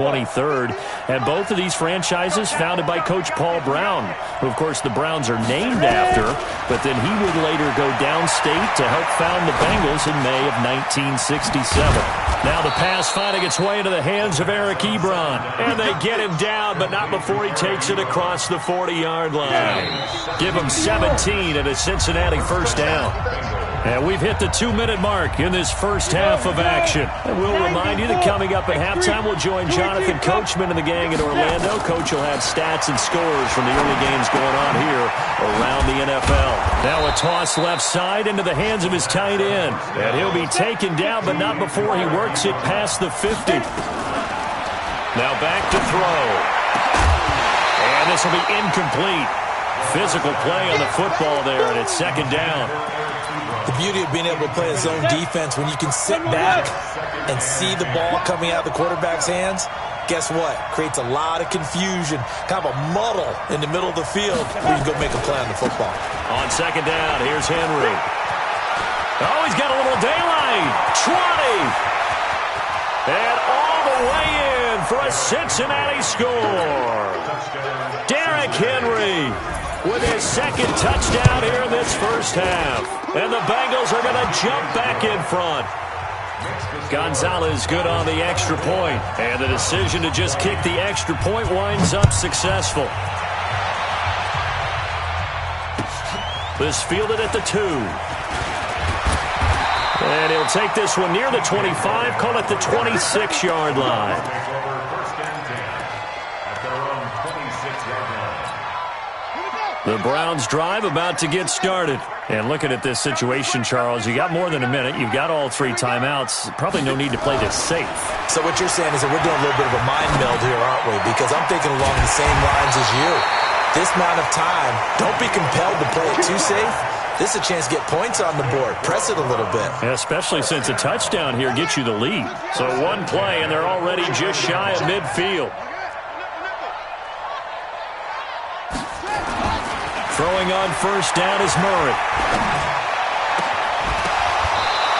23rd. And both of these franchises founded by Coach Paul Brown, who, of course, the Browns are named after, but then he would later go downstate to help found the Bengals in May of 1967. Now the pass finding its way into the hands of Eric Ebron. And they get him down, but not before he takes it across the 40-yard line. Give him 17 and a Cincinnati first down. And we've hit the 2-minute mark in this first half of action. And we'll remind you that coming up at halftime, we'll join Jonathan Coachman and the gang in Orlando. Coach will have stats and scores from the early games going on here around the NFL. Now a toss left side into the hands of his tight end. And he'll be taken down, but not before he works it past the 50. Now back to throw. And this will be incomplete. Physical play on the football there, and it's second down. The beauty of being able to play a zone defense, when you can sit back and see the ball coming out of the quarterback's hands, guess what? Creates a lot of confusion, kind of a muddle in the middle of the field where you can go make a play on the football. On second down, here's Henry. Oh, he's got a little daylight. 20. And all the way in for a Cincinnati score. Derrick Henry with his second touchdown here in this first half. And the Bengals are going to jump back in front. Gonzalez good on the extra point. And the decision to just kick the extra point winds up successful. This fielded at the 2. And he'll take this one near the 25, call it the 26-yard line. The Browns drive about to get started. And looking at this situation, Charles, you got more than a minute. You've got all 3 timeouts. Probably no need to play this safe. So what you're saying is that we're doing a little bit of a mind meld here, aren't we? Because I'm thinking along the same lines as you. This amount of time, don't be compelled to play it too safe. This is a chance to get points on the board. Press it a little bit. Yeah, especially since a touchdown here gets you the lead. So one play, and they're already just shy of midfield. Throwing on first down is Murray.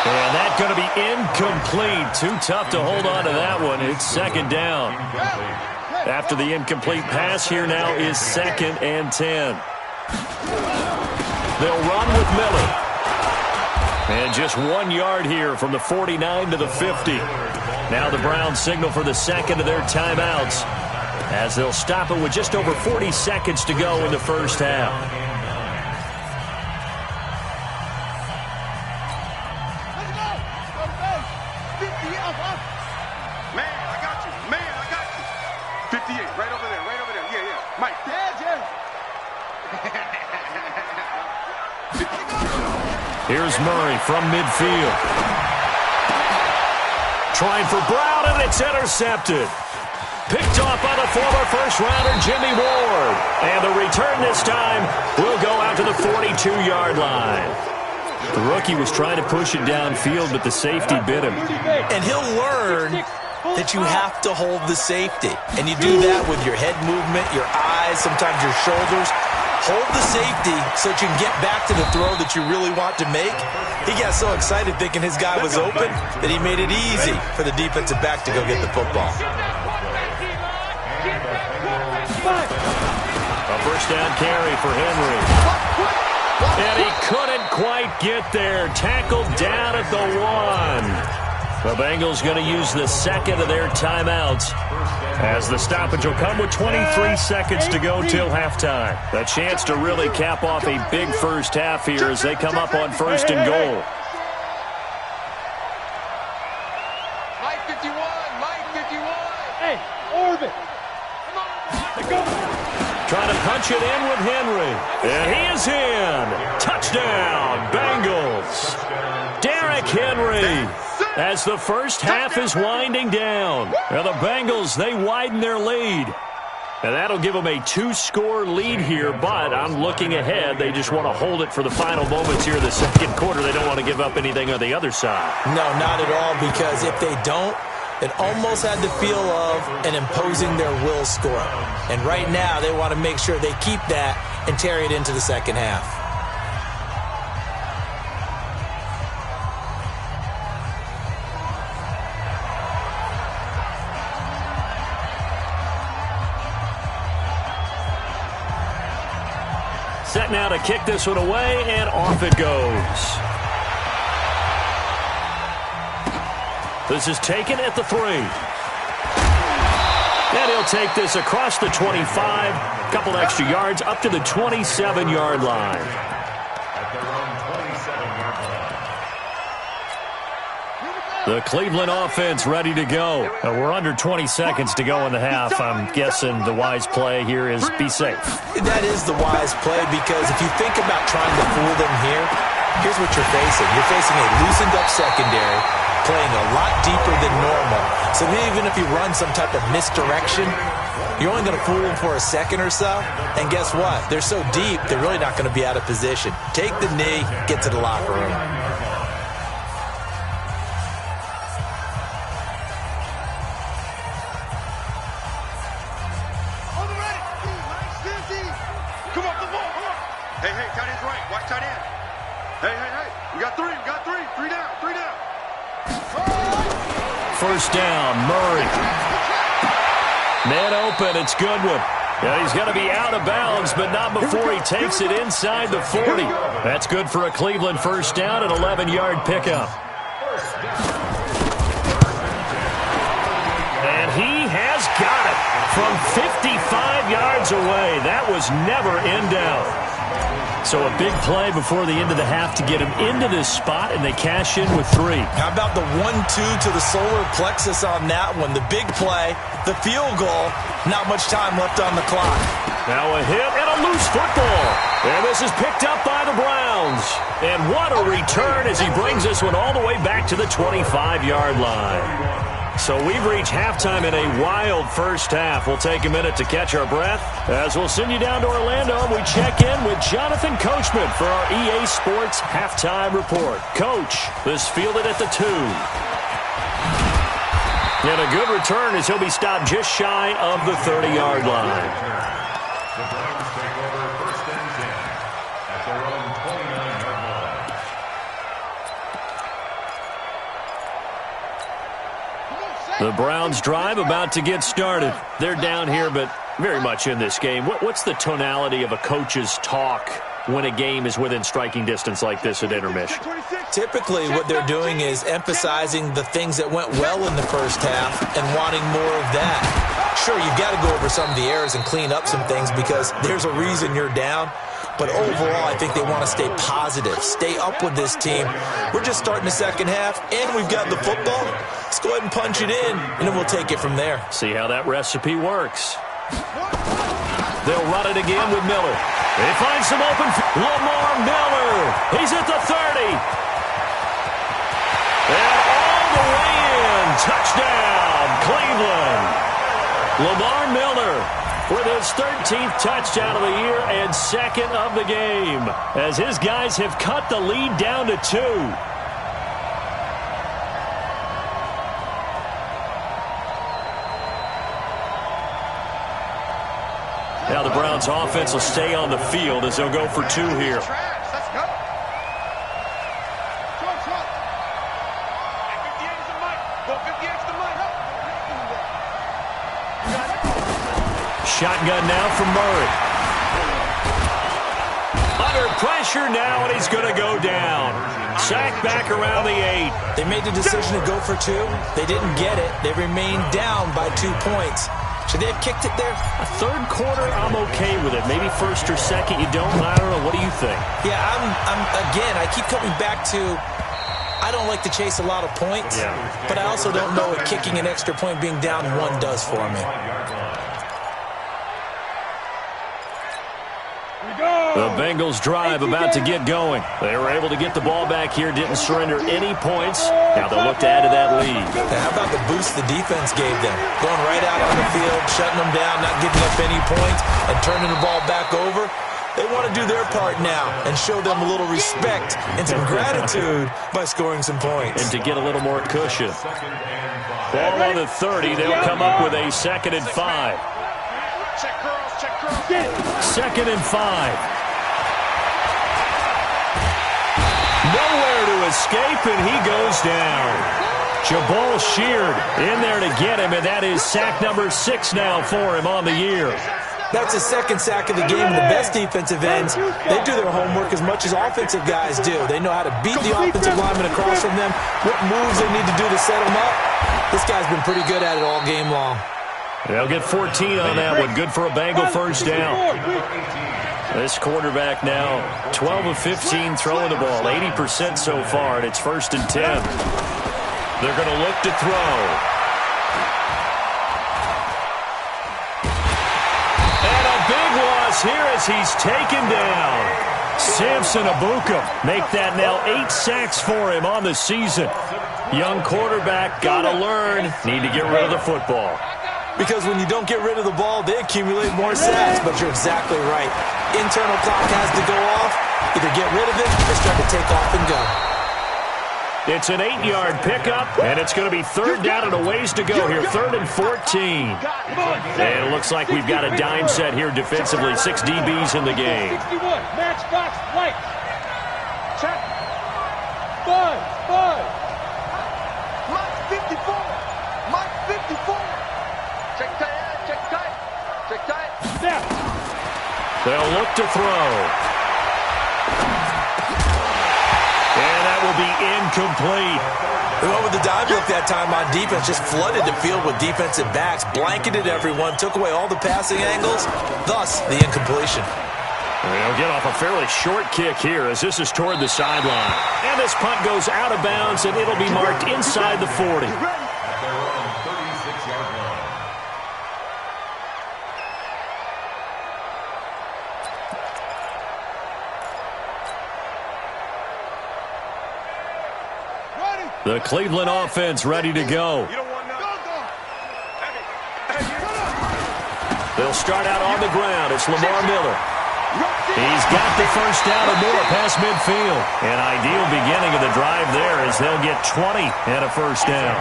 And that's going to be incomplete. Too tough to hold on to that one. It's second down. After the incomplete pass, here now is 2nd and 10. They'll run with Miller. And just 1 yard here from the 49 to the 50. Now the Browns signal for the second of their timeouts, as they'll stop it with just over 40 seconds to go in the first half. Man, I got you. 58, right over there. Yeah. Mike. Here's Murray from midfield. Trying for Brown, and it's intercepted. Picked off by the former first-rounder Jimmy Ward. And the return this time will go out to the 42-yard line. The rookie was trying to push it downfield, but the safety bit him. And he'll learn that you have to hold the safety. And you do that with your head movement, your eyes, sometimes your shoulders. Hold the safety so that you can get back to the throw that you really want to make. He got so excited thinking his guy was open that he made it easy for the defensive back to go get the football. A first down carry for Henry. And he couldn't quite get there. Tackled down at the 1. The Bengals going to use the second of their timeouts, as the stoppage will come with 23 seconds to go till halftime. A chance to really cap off a big first half here as they come up on first and goal. Mike 51. Hey, Orbit. Trying to punch it in with Henry. And he is in. Touchdown, Bengals. Derrick Henry, as the first half is winding down. Now the Bengals, they widen their lead. And that'll give them a 2-score lead here, but I'm looking ahead. They just want to hold it for the final moments here in the second quarter. They don't want to give up anything on the other side. No, not at all, because if they don't, it almost had the feel of an imposing their will score. And right now, they want to make sure they keep that and carry it into the second half. Set now to kick this one away, and off it goes. This is taken at the 3. And he'll take this across the 25, a couple extra yards, up to the 27-yard line. The Cleveland offense ready to go. We're under 20 seconds to go in the half. I'm guessing the wise play here is be safe. That is the wise play, because if you think about trying to fool them here, here's what you're facing. You're facing a loosened-up secondary, playing a lot deeper than normal. So even if you run some type of misdirection, you're only going to fool them for a second or so. And guess what? They're so deep, they're really not going to be out of position. Take the knee, get to the locker room. First down, Murray. Man open, it's Goodwin. And he's going to be out of bounds, but not before he takes it inside the 40. That's good for a Cleveland first down, an 11-yard pickup. And he has got it from 55 yards away. That was never in doubt. So a big play before the end of the half to get him into this spot, and they cash in with 3. How about the 1-2 to the solar plexus on that one? The big play, the field goal, not much time left on the clock. Now a hit and a loose football. And this is picked up by the Browns. And what a return as he brings this one all the way back to the 25-yard line. So we've reached halftime in a wild first half. We'll take a minute to catch our breath as we'll send you down to Orlando and we check in with Jonathan Coachman for our EA Sports Halftime Report. Coach, this fielded at the 2. And a good return as he'll be stopped just shy of the 30-yard line. The Browns take over 1st and 10 at their own 29-yard line. The Browns drive about to get started. They're down here, but very much in this game. What's the tonality of a coach's talk when a game is within striking distance like this at intermission? Typically, what they're doing is emphasizing the things that went well in the first half and wanting more of that. Sure, you've got to go over some of the errors and clean up some things because there's a reason you're down. But overall, I think they want to stay positive, stay up with this team. We're just starting the second half, and we've got the football. Let's go ahead and punch it in, and then we'll take it from there. See how that recipe works. They'll run it again with Miller. They find some open. Lamar Miller. He's at the 30. And all the way in. Touchdown, Cleveland. Lamar Miller with his 13th touchdown of the year and 2nd of the game, as his guys have cut the lead down to 2. Now the Browns offense will stay on the field as they'll go for 2 here. Shotgun now from Murray. Under pressure now, and he's going to go down. Sacked back around the 8. They made the decision to go for 2. They didn't get it. They remained down by 2 points. Should they have kicked it there? A third quarter, I'm okay with it. Maybe first or second, you don't. I don't know. What do you think? Yeah, again, I keep coming back to I don't like to chase a lot of points, but I also don't know what kicking an extra point being down 1 does for me. The Bengals drive about to get going. They were able to get the ball back here, didn't surrender any points. Now they'll look to add to that lead. Now, how about the boost the defense gave them? Going right out on the field, shutting them down, not giving up any points, and turning the ball back over. They want to do their part now and show them a little respect and some gratitude by scoring some points. And to get a little more cushion. Ball on the 30, they'll come up with a 2nd and 5. Check curls, check curls. 2nd and 5. Nowhere to escape, and he goes down. Jabal Sheard in there to get him, and that is sack number 6 now for him on the year. That's his second sack of the game, and the best defensive ends, they do their homework as much as offensive guys do. They know how to beat the offensive lineman across from them, what moves they need to do to set them up. This guy's been pretty good at it all game long. They'll get 14 on that one. Good for a Bengal first down. This quarterback now 12 of 15 throwing the ball, 80% so far, and it's 1st and 10. They're going to look to throw. And a big loss here as he's taken down. Samson Abuka make that now 8 sacks for him on the season. Young quarterback, got to learn. Need to get rid of the football. Because when you don't get rid of the ball, they accumulate more sacks. But you're exactly right. Internal clock has to go off. Either get rid of it or start to take off and go. It's an 8-yard pickup, and it's going to be 3rd down and a ways to go here. 3rd and 14. And it looks like we've got a dime set here defensively. 6 DBs in the game. 61, matchbox, light. Check. 5. Mike 54. Mike 54. Check tight. Check tight. Check tight. Snap. They'll look to throw. And that will be incomplete. They went with the dime look that time on defense, just flooded the field with defensive backs, blanketed everyone, took away all the passing angles, thus the incompletion. They'll get off a fairly short kick here as this is toward the sideline. And this punt goes out of bounds, and it'll be marked inside the 40. The Cleveland offense ready to go. They'll start out on the ground. It's Lamar Miller. He's got the first down and more past midfield. An ideal beginning of the drive there as they'll get 20 and a first down.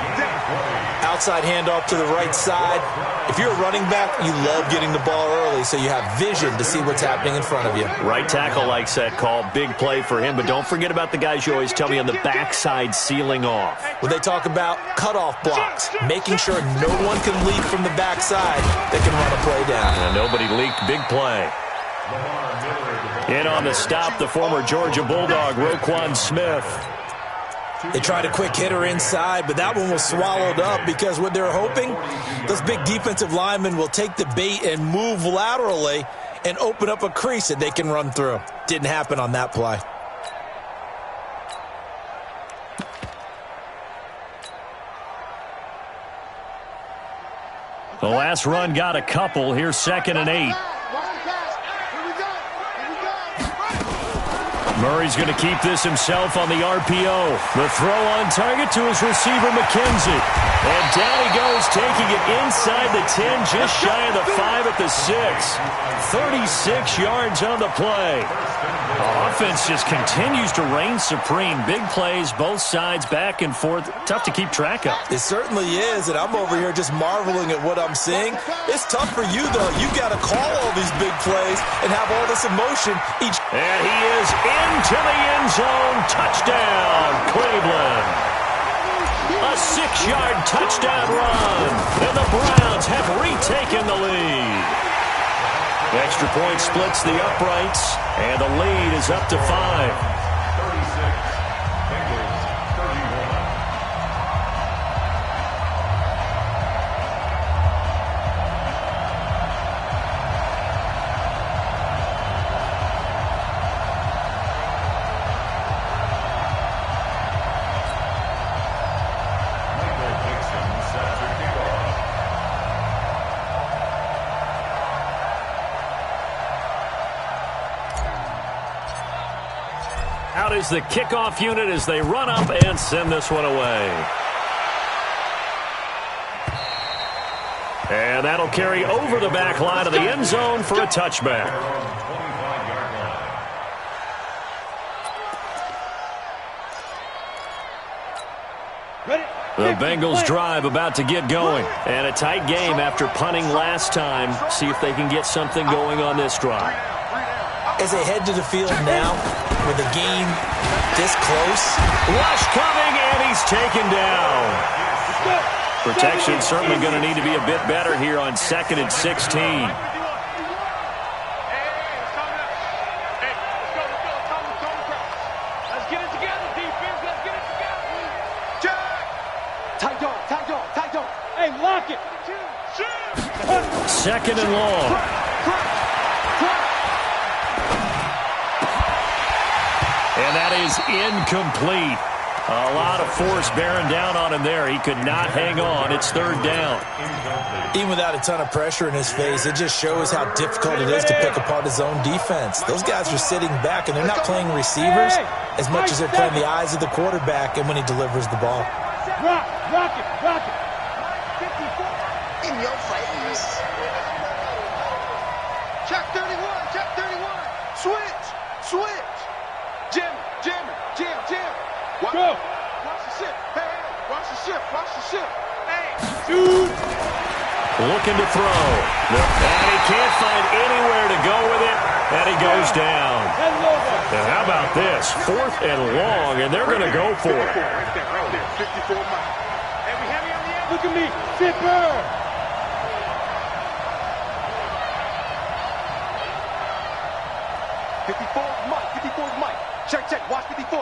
Outside handoff to the right side. If you're a running back, you love getting the ball early so you have vision to see what's happening in front of you. Right tackle likes that call. Big play for him, but don't forget about the guys you always tell me on the backside sealing off. When they talk about cutoff blocks, making sure no one can leak from the backside that can run a play down. And nobody leaked. Big play. In on the stop, the former Georgia Bulldog, Roquan Smith. They tried a quick hitter inside, but that one was swallowed up because what they're hoping, those big defensive linemen will take the bait and move laterally and open up a crease that they can run through. Didn't happen on that play. The last run got a couple. Here's 2nd and 8. Murray's going to keep this himself on the RPO. The throw on target to his receiver, McKenzie. And down he goes, taking it inside the 10, just shy of the 5 at the 6. 36 yards on the play. Offense just continues to reign supreme. Big plays, both sides, back and forth. Tough to keep track of. It certainly is, and I'm over here just marveling at what I'm seeing. It's tough for you, though. You've got to call all these big plays and have all this emotion each. And he is into the end zone. Touchdown, Cleveland. A 6-yard touchdown run. And the Browns have retaken the lead. Extra point splits the uprights, and the lead is up to 5. Out is the kickoff unit as they run up and send this one away. And that'll carry over the back line of the end zone for a touchback. The Bengals drive about to get going. And a tight game after punting last time. See if they can get something going on this drive. As they head to the field now, with the game this close. Rush coming, and he's taken down. Protection certainly going to need to be a bit better here on 2nd and 16. Second and long. And that is incomplete. A lot of force bearing down on him there. He could not hang on. It's third down. Even without a ton of pressure in his face, it just shows how difficult it is to pick apart his own defense. Those guys are sitting back, and they're not playing receivers as much as they're playing the eyes of the quarterback and when he delivers the ball. Rock it. In your face. Check 31. Switch. Jam. Go. Watch the ship. Hey, watch the ship. Hey. Shoot. Looking to throw. And he can't find anywhere to go with it, and he goes down. And how about this? 4th and long, and they're going to go for it. Right there. 54 miles. Hey, we heavy on the end. Look at me. Zipper. 54's Mike. Check. Watch 54.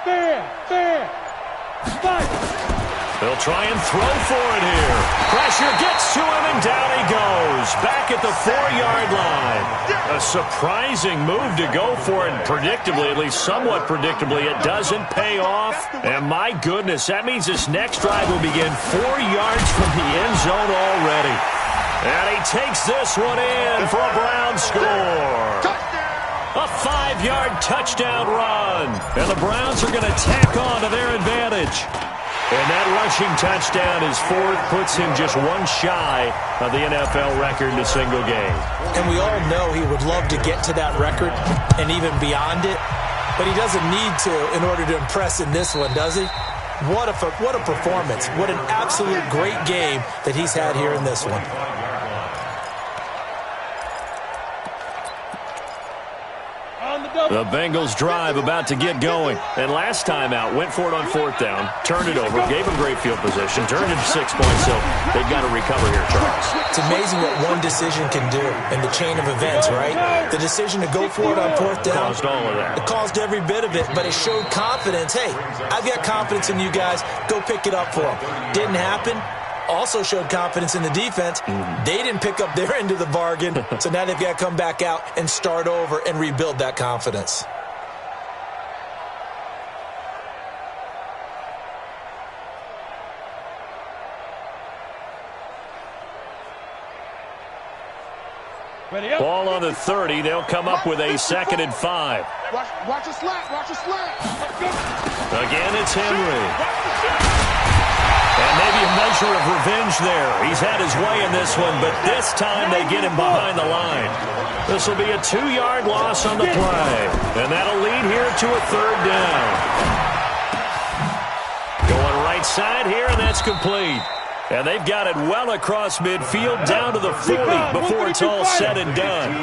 Fair. Fight. They'll try and throw for it here. Pressure gets to him, and down he goes. Back at the 4-yard line. A surprising move to go for it. Predictably, at least somewhat predictably, it doesn't pay off. And my goodness, that means this next drive will begin 4 yards from the end zone already. And he takes this one in for a Brown score. A 5-yard touchdown run. And the Browns are going to tack on to their advantage. And that rushing touchdown, his 4th, puts him just one shy of the NFL record in a single game. And we all know he would love to get to that record and even beyond it, but he doesn't need to in order to impress in this one, does he? What a performance. What an absolute great game that he's had here in this one. The Bengals drive about to get going. And last time out, went for it on 4th down, turned it over, gave him great field position, turned it to 6 points, so they've got to recover here, Charles. It's amazing what one decision can do in the chain of events, right? The decision to go for it on 4th down. Caused all of that. It caused every bit of it, but it showed confidence. Hey, I've got confidence in you guys. Go pick it up for them. Didn't happen. Also showed confidence in the defense. They didn't pick up their end of the bargain, so now they've got to come back out and start over and rebuild that confidence. Ball on the 30. They'll come up with a 2nd and 5. Watch a slant. Again, it's Henry. And maybe a measure of revenge there. He's had his way in this one, but this time they get him behind the line. This will be a 2-yard loss on the play. And that'll lead here to a 3rd down. Going right side here, and that's complete. And they've got it well across midfield down to the 40 before it's all said and done.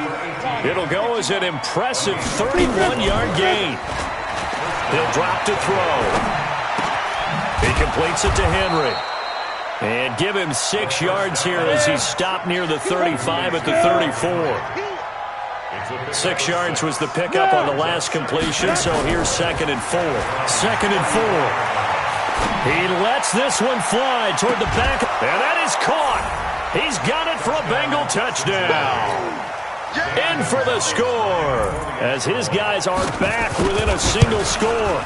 It'll go as an impressive 31-yard gain. He'll drop to throw. He completes it to Henry. And give him 6 yards here as he's stopped near the 35 at the 34. 6 yards was the pickup on the last completion, so here's 2nd and 4. 2nd and 4. He lets this one fly toward the back, and that is caught. He's got it for a Bengal touchdown. In for the score, as his guys are back within a single score.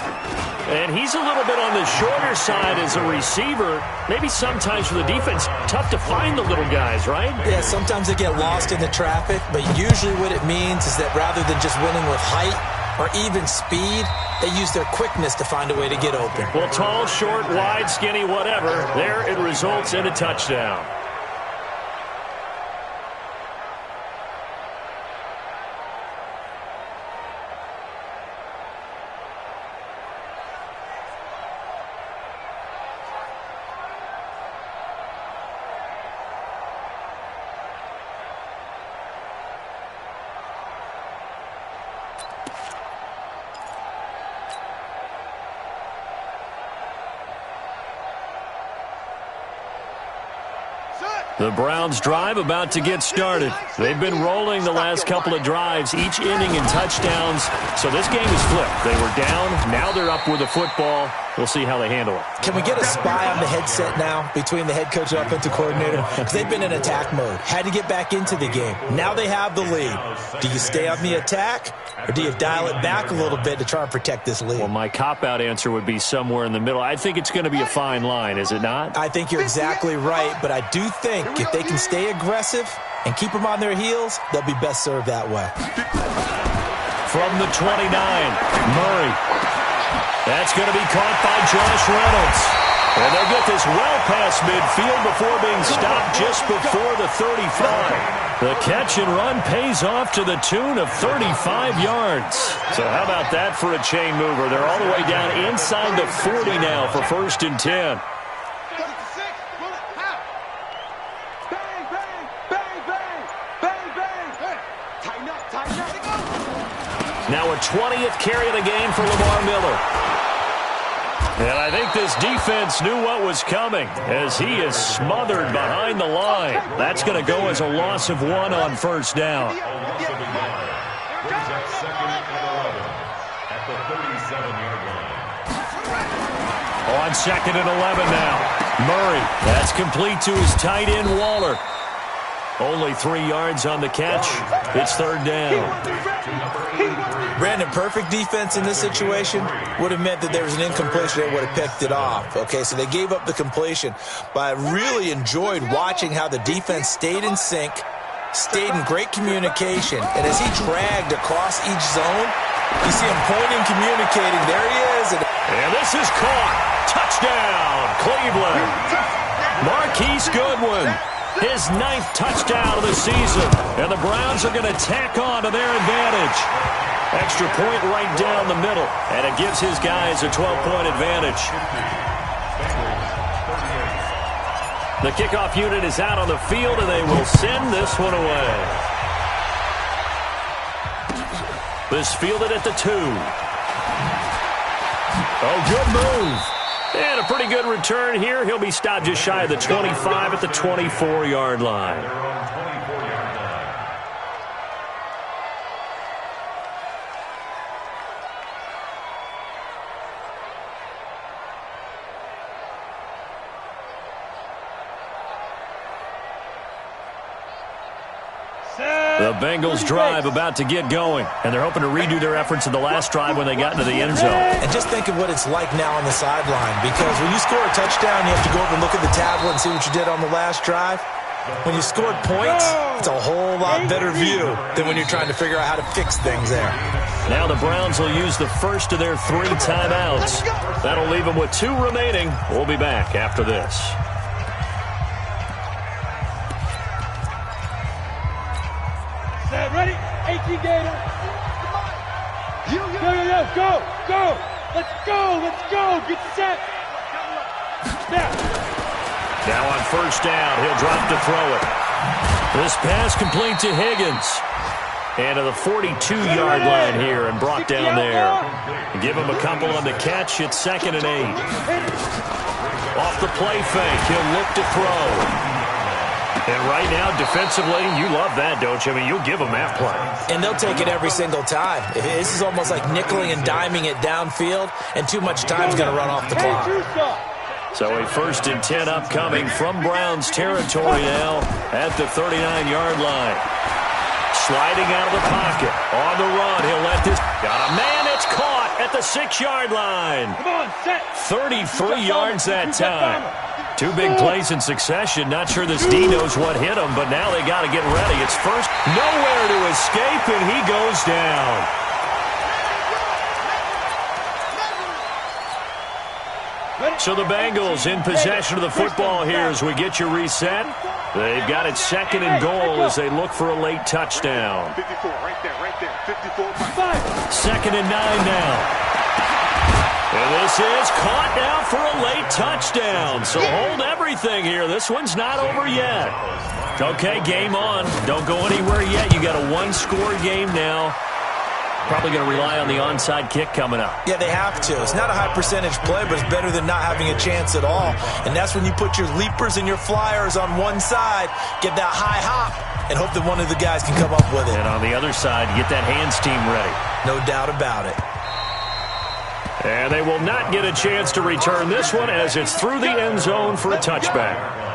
And he's a little bit on the shorter side as a receiver. Maybe sometimes for the defense, tough to find the little guys, right? Yeah, sometimes they get lost in the traffic, but usually what it means is that rather than just winning with height or even speed, they use their quickness to find a way to get open. Well, tall, short, wide, skinny, whatever, there it results in a touchdown. The Browns drive about to get started. They've been rolling the last couple of drives, each inning in touchdowns. So this game is flipped. They were down. Now they're up with the football. We'll see how they handle it. Can we get a spy on the headset now between the head coach and offensive coordinator? Because they've been in attack mode. Had to get back into the game. Now they have the lead. Do you stay on the attack, or do you dial it back a little bit to try and protect this lead? Well, my cop-out answer would be somewhere in the middle. I think it's going to be a fine line, is it not? I think you're exactly right, but I do think if they can stay aggressive and keep them on their heels, they'll be best served that way. From the 29, Murray. That's going to be caught by Josh Reynolds. And they'll get this well past midfield before being stopped just before the 35. The catch and run pays off to the tune of 35 yards. So how about that for a chain mover? They're all the way down inside the 40 now for 1st and 10. Now a 20th carry of the game for Lamar Miller. And I think this defense knew what was coming as he is smothered behind the line. That's going to go as a loss of 1 on 1st down. Brings up 2nd and 11 at the 37-yard line. On 2nd and 11 now. Murray. That's complete to his tight end, Waller. Only 3 yards on the catch. It's 3rd down. Brandon, perfect defense in this situation would have meant that there was an incompletion. They would have picked it off. Okay, so they gave up the completion. But I really enjoyed watching how the defense stayed in sync, stayed in great communication. And as he dragged across each zone, you see him pointing, communicating. There he is. And this is caught. Touchdown, Cleveland. Marquise Goodwin. His 9th touchdown of the season. And the Browns are going to tack on to their advantage. Extra point right down the middle. And it gives his guys a 12-point advantage. The kickoff unit is out on the field, and they will send this one away. This fielded at the 2. Oh, good move. And a pretty good return here. He'll be stopped just shy of the 25 at the 24-yard line. The Bengals drive about to get going, and they're hoping to redo their efforts in the last drive when they got into the end zone. And just think of what it's like now on the sideline, because when you score a touchdown, you have to go over and look at the tablet and see what you did on the last drive. When you scored points, it's a whole lot better view than when you're trying to figure out how to fix things there. Now the Browns will use the first of their 3 timeouts. That'll leave them with 2 remaining. We'll be back after this. Ready? 18 Gator. Go. Let's go. Get set. Snap. Now on 1st down, he'll drop to throw it. This pass complete to Higgins. And to the 42-yard line here and brought down there. Give him a couple on the catch. It's 2nd and 8. Off the play fake, he'll look to throw. And right now, defensively, you love that, don't you? I mean, you'll give them that play. And they'll take it every single time. This is almost like nickeling and diming it downfield, and too much time's going to run off the clock. So a 1st and 10 upcoming from Browns territory now at the 39-yard line. Sliding out of the pocket. On the run, he'll let this... Got a man, it's caught at the 6-yard line. Come on, set. 33 yards that time. 2 big plays in succession. Not sure this D knows what hit him, but now they got to get ready. It's first, nowhere to escape, and he goes down. So the Bengals in possession of the football here as we get you reset. They've got it 2nd and goal as they look for a late touchdown. 54, right there. 54. 2nd and 9 now. And this is caught now for a late touchdown. So hold everything here. This one's not over yet. Okay, game on. Don't go anywhere yet. You got a 1-score game now. Probably going to rely on the onside kick coming up. Yeah, they have to. It's not a high percentage play, but it's better than not having a chance at all. And that's when you put your leapers and your flyers on one side, get that high hop, and hope that one of the guys can come up with it. And on the other side, get that hands team ready. No doubt about it. And they will not get a chance to return this one as it's through the end zone for a touchback.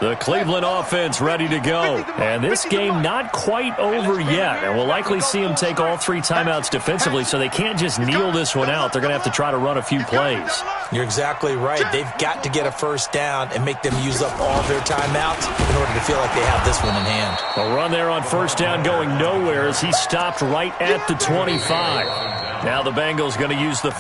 The Cleveland offense ready to go. And this game not quite over yet. And we'll likely see them take all 3 timeouts defensively, so they can't just kneel this one out. They're going to have to try to run a few plays. You're exactly right. They've got to get a first down and make them use up all their timeouts in order to feel like they have this one in hand. A run there on first down going nowhere as he stopped right at the 25. Now the Bengals going to use the...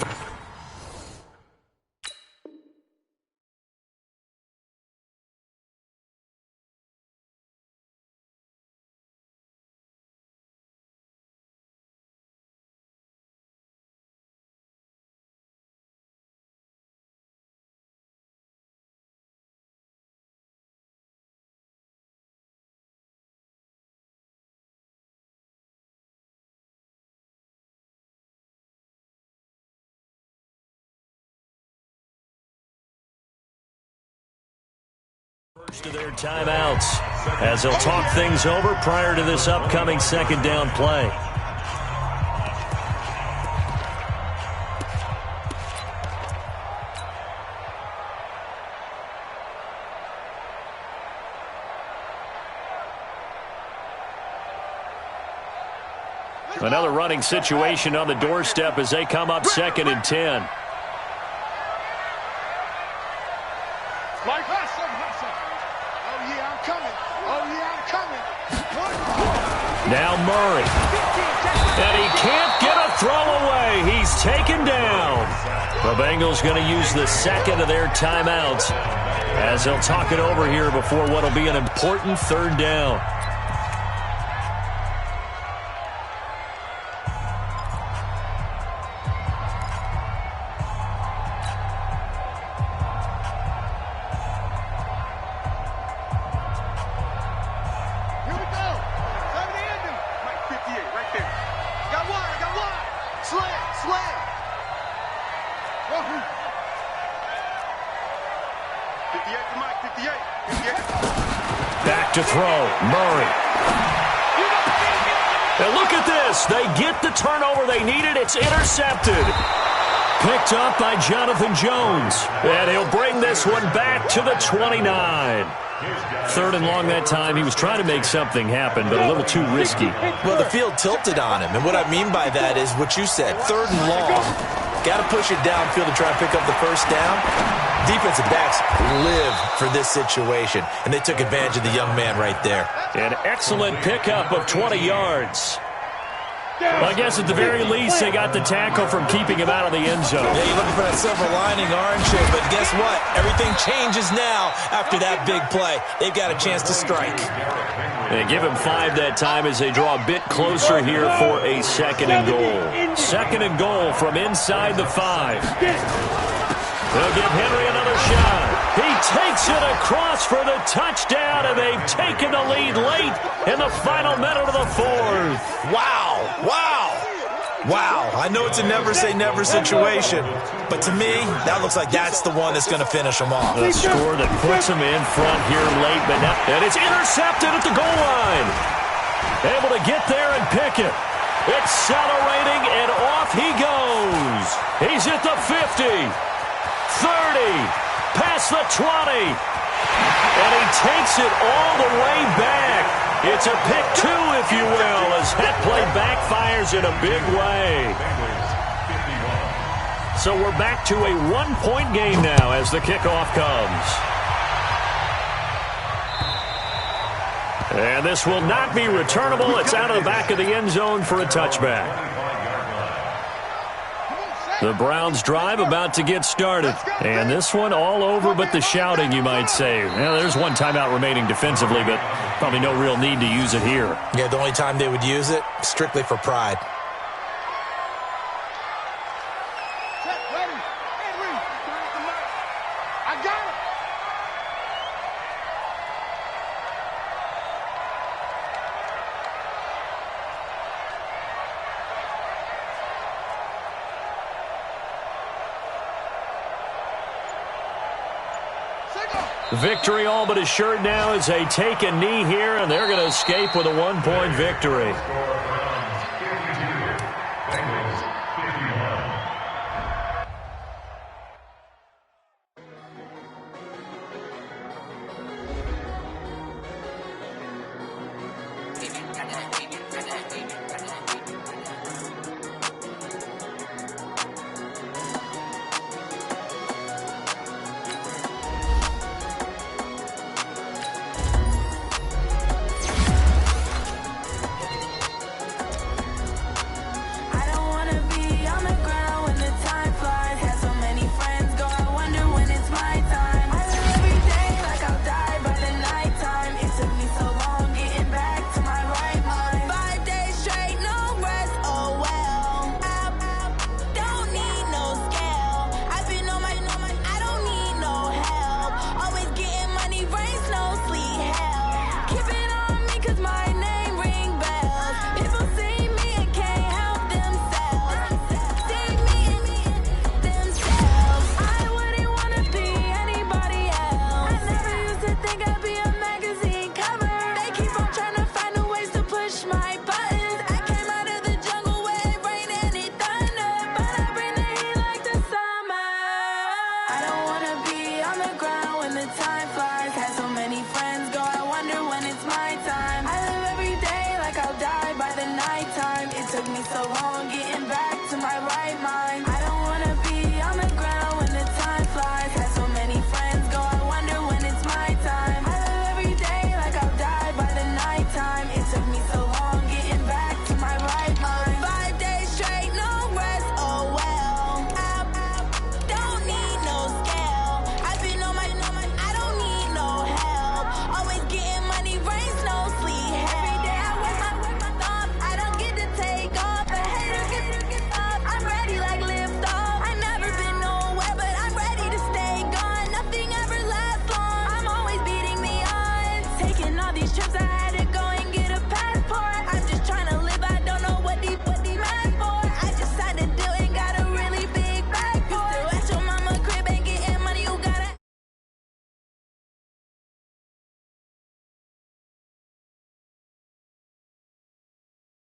First of their timeouts as they'll talk things over prior to this upcoming second down play. Another running situation on the doorstep as they come up 2nd and 10. Now Murray. And he can't get a throw away. He's taken down. The Bengals going to use the second of their timeouts as they'll talk it over here before what will be an important 3rd down. Back to throw. Murray. And look at this. They get the turnover they needed. It's intercepted. Picked up by Jonathan Jones. And he'll bring this one back to the 29. 3rd and long that time. He was trying to make something happen, but a little too risky. Well, the field tilted on him. And what I mean by that is what you said. 3rd and long. Got to push it downfield to try and pick up the first down. Defensive backs live for this situation, and they took advantage of the young man right there. An excellent pickup of 20 yards. Well, I guess at the very least, they got the tackle from keeping him out of the end zone. Yeah, you're looking for that silver lining, aren't you? But guess what? Everything changes now after that big play. They've got a chance to strike. They give him 5 that time as they draw a bit closer here for a 2nd and goal. 2nd and goal from inside the 5. They'll give Henry another shot. He takes it across for the touchdown, and they've taken the lead late in the final minute of the 4th. Wow. Wow. Wow. I know it's a never-say-never situation, but to me, that looks like that's the one that's going to finish them off. The score that puts them in front here late, but now, and it's intercepted at the goal line. Able to get there and pick it. Accelerating, and off he goes. He's at the 50. 30, past the 20, and he takes it all the way back. It's a pick 2, if you will, as that play backfires in a big way. So we're back to a 1-point game now as the kickoff comes. And this will not be returnable. It's out of the back of the end zone for a touchback. The Browns drive about to get started. And this one all over but the shouting, you might say. Well, there's one timeout remaining defensively, but probably no real need to use it here. Yeah, the only time they would use it, strictly for pride. Victory all but assured now as they take a knee here, and they're going to escape with a 1-point victory.